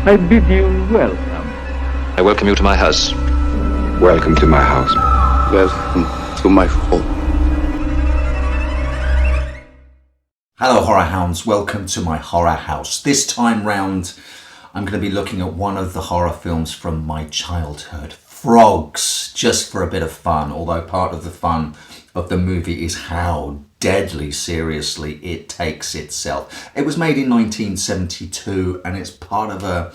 I bid you welcome. I welcome you to my house. Welcome to my house. Welcome to my home. Hello horror hounds, welcome to my horror house. This time round I'm going to be looking at one of the horror films from my childhood, Frogs, just for a bit of fun, although part of the fun of the movie is how deadly seriously it takes itself. It was made in 1972 and it's part of a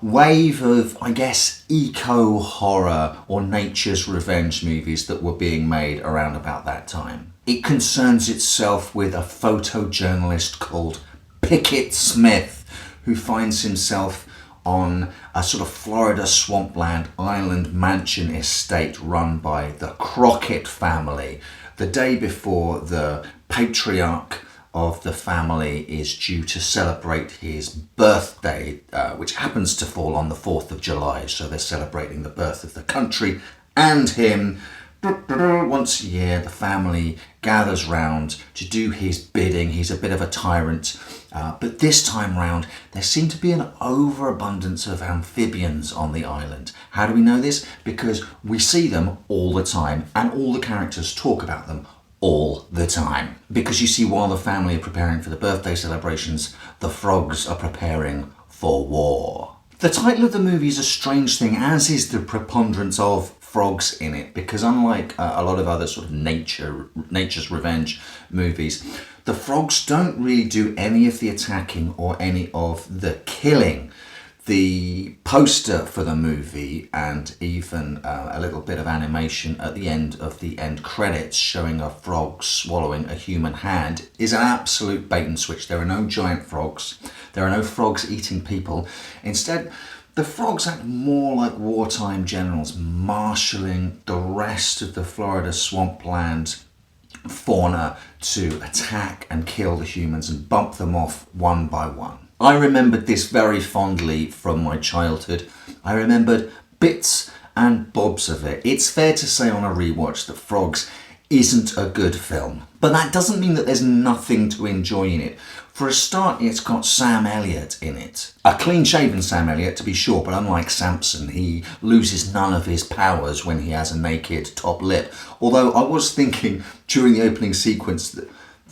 wave of, I guess, eco-horror or nature's revenge movies that were being made around about that time. It concerns itself with a photojournalist called Pickett Smith, who finds himself on a sort of Florida swampland island mansion estate run by the Crockett family, the day before the patriarch of the family is due to celebrate his birthday, which happens to fall on the 4th of July. So they're celebrating the birth of the country and him. Once a year, the family gathers round to do his bidding. He's a bit of a tyrant. But this time round, there seemed to be an overabundance of amphibians on the island. How do we know this? Because we see them all the time and all the characters talk about them all the time. Because you see, while the family are preparing for the birthday celebrations, the frogs are preparing for war. The title of the movie is a strange thing, as is the preponderance of frogs in it, because unlike a lot of other sort of nature's revenge movies, the frogs don't really do any of the attacking or any of the killing. The poster for the movie and even a little bit of animation at the end of the end credits showing a frog swallowing a human hand is an absolute bait and switch. There are no giant frogs. There are no frogs eating people. Instead, the frogs act more like wartime generals, marshalling the rest of the Florida swampland fauna to attack and kill the humans and bump them off one by one. I remembered this very fondly from my childhood. I remembered bits and bobs of it. It's fair to say on a rewatch that Frogs isn't a good film, but that doesn't mean that there's nothing to enjoy in it. For a start, it's got Sam Elliott in it. A clean-shaven Sam Elliott, to be sure, but unlike Samson, he loses none of his powers when he has a naked top lip. Although I was thinking during the opening sequence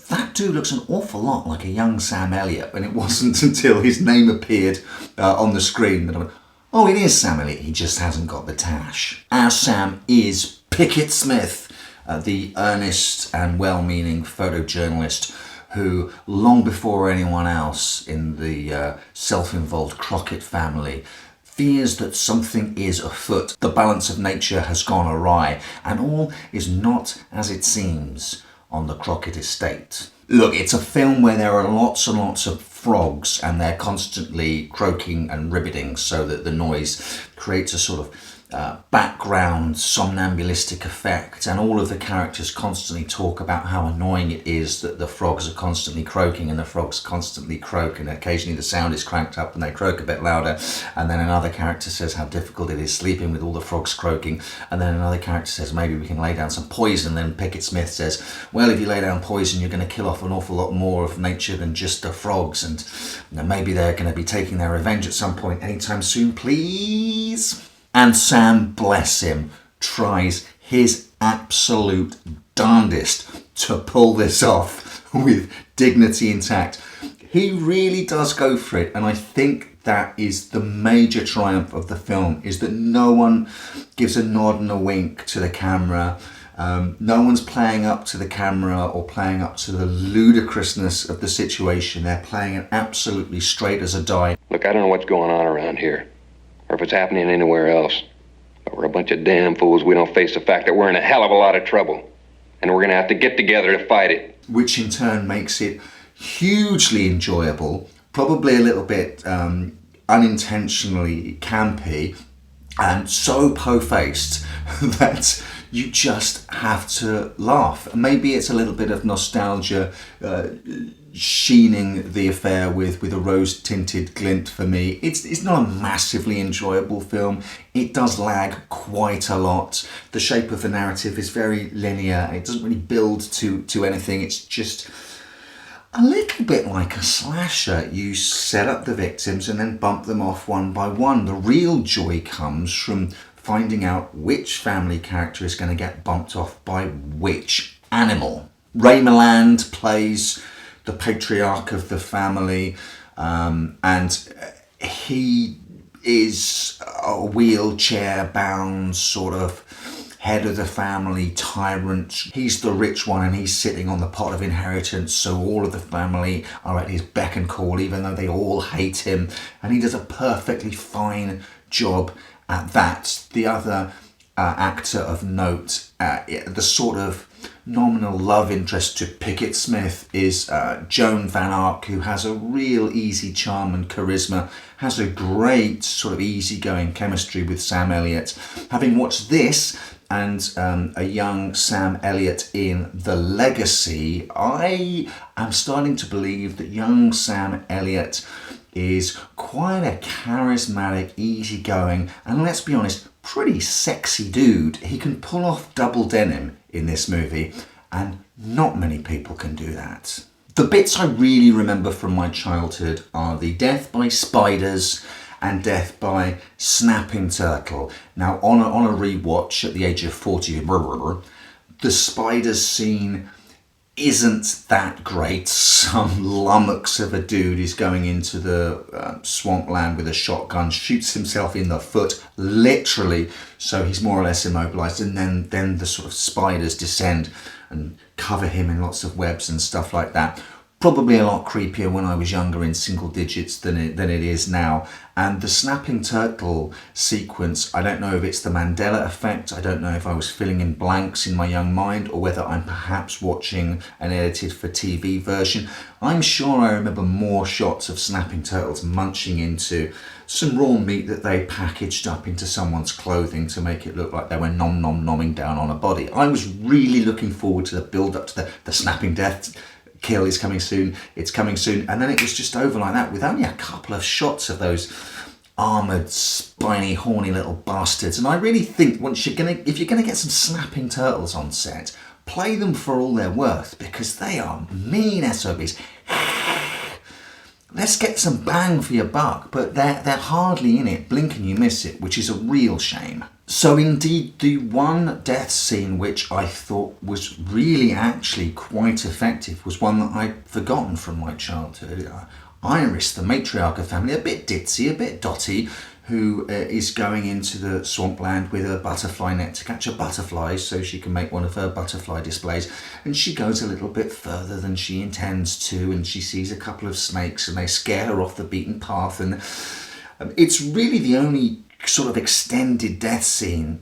that dude looks an awful lot like a young Sam Elliott, and it wasn't until his name appeared on the screen that I went, oh, it is Sam Elliott, he just hasn't got the tash. Our Sam is Pickett Smith, the earnest and well-meaning photojournalist who, long before anyone else in the self-involved Crockett family, fears that something is afoot. The balance of nature has gone awry, and all is not as it seems on the Crockett estate. Look, it's a film where there are lots and lots of frogs and they're constantly croaking and ribbiting so that the noise creates a sort of background somnambulistic effect, and all of the characters constantly talk about how annoying it is that the frogs are constantly croaking, and the frogs constantly croak, and occasionally the sound is cranked up and they croak a bit louder, and then another character says how difficult it is sleeping with all the frogs croaking, and then another character says maybe we can lay down some poison. Then Pickett Smith says, well, if you lay down poison you're going to kill off an awful lot more of nature than just the frogs, and maybe they're going to be taking their revenge at some point anytime soon, please. And Sam, bless him, tries his absolute darndest to pull this off with dignity intact. He really does go for it, and I think that is the major triumph of the film, is that no one gives a nod and a wink to the camera. No one's playing up to the camera or playing up to the ludicrousness of the situation. They're playing it absolutely straight as a die. Look, I don't know what's going on around here, or if it's happening anywhere else. But we're a bunch of damn fools. We don't face the fact that we're in a hell of a lot of trouble. And we're going to have to get together to fight it. Which in turn makes it hugely enjoyable, probably a little bit unintentionally campy, and so po-faced that you just have to laugh. Maybe it's a little bit of nostalgia sheening the affair with a rose-tinted glint for me. It's not a massively enjoyable film. It does lag quite a lot. The shape of the narrative is very linear. It doesn't really build to anything. It's just a little bit like a slasher. You set up the victims and then bump them off one by one. The real joy comes from finding out which family character is going to get bumped off by which animal. Ray Milland plays the patriarch of the family, and he is a wheelchair-bound sort of head of the family tyrant. He's the rich one and he's sitting on the pot of inheritance, so all of the family are at his beck and call, even though they all hate him, and he does a perfectly fine job at that. The other actor of note, the sort of nominal love interest to Pickett Smith, is Joan Van Ark, who has a real easy charm and charisma, has a great sort of easygoing chemistry with Sam Elliott. Having watched this and a young Sam Elliott in The Legacy, I am starting to believe that young Sam Elliott is quite a charismatic, easygoing, and let's be honest, pretty sexy dude. He can pull off double denim in this movie, and not many people can do that. The bits I really remember from my childhood are the death by spiders and death by snapping turtle. Now, on a rewatch at the age of 40, the spiders scene isn't that great. Some lummox of a dude is going into the swampland with a shotgun, shoots himself in the foot, literally, so he's more or less immobilized, and then the sort of spiders descend and cover him in lots of webs and stuff like that. Probably a lot creepier when I was younger, in single digits, than it is now. And the snapping turtle sequence, I don't know if it's the Mandela effect, I don't know if I was filling in blanks in my young mind, or whether I'm perhaps watching an edited for TV version. I'm sure I remember more shots of snapping turtles munching into some raw meat that they packaged up into someone's clothing to make it look like they were nomming down on a body. I was really looking forward to the build up to the snapping death. Kill is coming soon, it's coming soon, and then it was just over like that with only a couple of shots of those armoured, spiny, horny little bastards. And I really think if you're gonna get some snapping turtles on set, play them for all they're worth, because they are mean SOBs. Let's get some bang for your buck, but they're hardly in it. Blink and you miss it, which is a real shame. So indeed, the one death scene which I thought was really actually quite effective was one that I'd forgotten from my childhood. Iris, the matriarch of the family, a bit ditzy, a bit dotty, who is going into the swampland with a butterfly net to catch a butterfly so she can make one of her butterfly displays. And she goes a little bit further than she intends to, and she sees a couple of snakes and they scare her off the beaten path. And it's really the only sort of extended death scene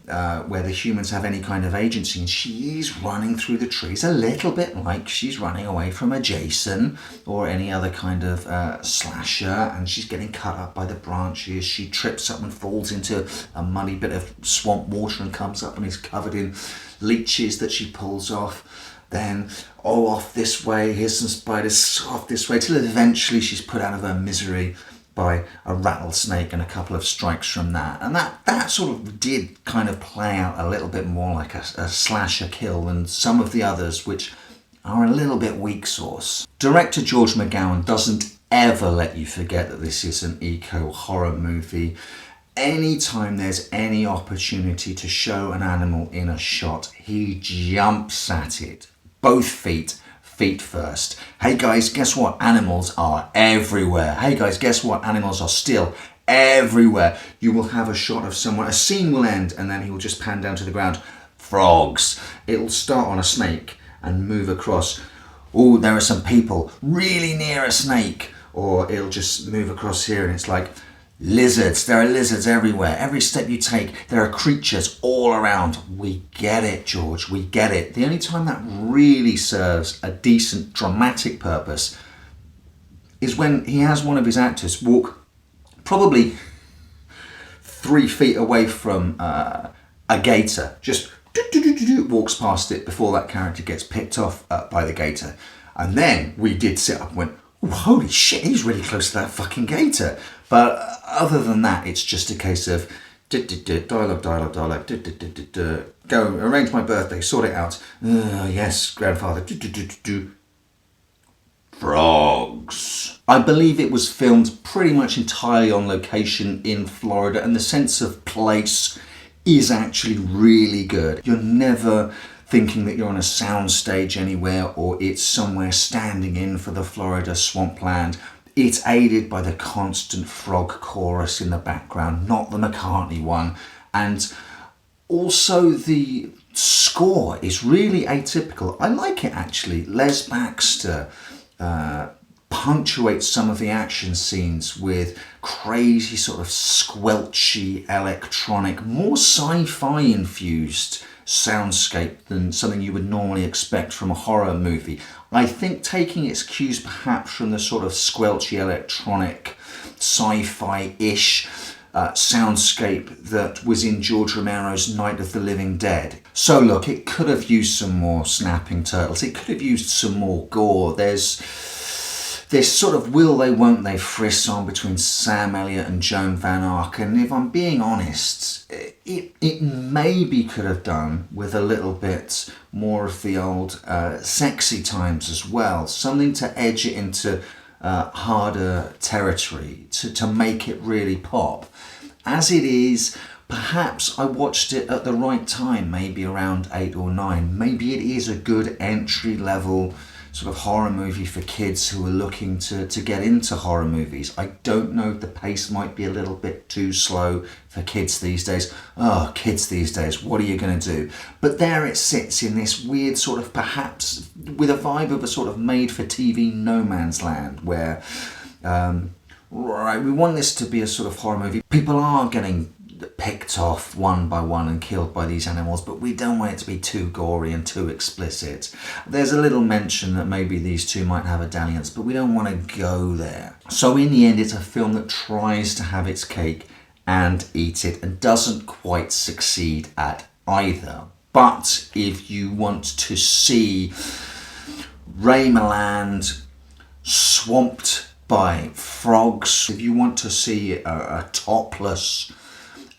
where the humans have any kind of agency, and she is running through the trees a little bit like she's running away from a Jason or any other kind of slasher, and she's getting cut up by the branches. She trips up and falls into a muddy bit of swamp water and comes up and is covered in leeches that she pulls off. Then, off this way, here's some spiders, off this way, till eventually she's put out of her misery by a rattlesnake and a couple of strikes from that. And that sort of did kind of play out a little bit more like a slasher kill than some of the others, which are a little bit weak sauce. Director George McGowan doesn't ever let you forget that this is an eco-horror movie. Anytime there's any opportunity to show an animal in a shot, he jumps at it. Both feet first. Hey guys, guess what? Animals are everywhere. Hey guys, guess what? Animals are still everywhere. You will have a shot of someone, a scene will end, and then he will just pan down to the ground. Frogs. It'll start on a snake and move across. Oh, there are some people really near a snake. Or it'll just move across here and it's like, lizards. There are lizards everywhere. Every step you take, there are creatures all around. We get it, George. We get it. The only time that really serves a decent dramatic purpose is when he has one of his actors walk probably 3 feet away from a gator. Just walks past it before that character gets picked off by the gator. And then we did sit up and went, oh, holy shit, he's really close to that fucking gator. But other than that, it's just a case of dialogue, go, arrange my birthday, sort it out. Yes, grandfather, Frogs. I believe it was filmed pretty much entirely on location in Florida, and the sense of place is actually really good. You're never thinking that you're on a soundstage anywhere or it's somewhere standing in for the Florida swampland. It's aided by the constant frog chorus in the background, not the McCartney one. And also the score is really atypical. I like it actually. Les Baxter punctuates some of the action scenes with crazy sort of squelchy electronic, more sci-fi infused soundscape than something you would normally expect from a horror movie. I think taking its cues perhaps from the sort of squelchy electronic sci-fi-ish soundscape that was in George Romero's Night of the Living Dead. So look, it could have used some more snapping turtles, it could have used some more gore. There's sort of will they won't they frisson between Sam Elliott and Joan Van Ark, and if I'm being honest, it maybe could have done with a little bit more of the old sexy times as well, something to edge it into harder territory, to make it really pop. As it is, perhaps I watched it at the right time, maybe around 8 or 9. Maybe it is a good entry level sort of horror movie for kids who are looking to get into horror movies. I don't know if the pace might be a little bit too slow for kids these days. Oh, kids these days, what are you going to do? But there it sits in this weird sort of, perhaps with a vibe of a sort of made-for-TV no man's land where, right, we want this to be a sort of horror movie. People are getting picked off one by one and killed by these animals, but we don't want it to be too gory and too explicit. There's a little mention that maybe these two might have a dalliance, but we don't want to go there. So in the end, it's a film that tries to have its cake and eat it and doesn't quite succeed at either. But if you want to see Ray Milland swamped by frogs, if you want to see a topless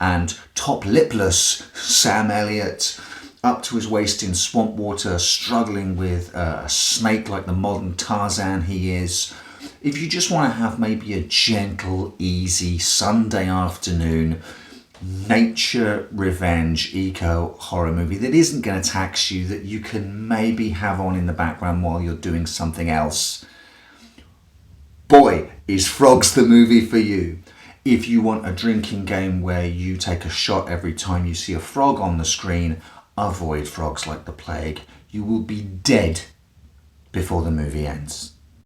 and top-lipless Sam Elliott up to his waist in swamp water, struggling with a snake like the modern Tarzan he is. If you just want to have maybe a gentle, easy Sunday afternoon nature revenge eco horror movie that isn't going to tax you, that you can maybe have on in the background while you're doing something else, boy, is Frogs the movie for you. If you want a drinking game where you take a shot every time you see a frog on the screen, avoid Frogs like the plague. You will be dead before the movie ends.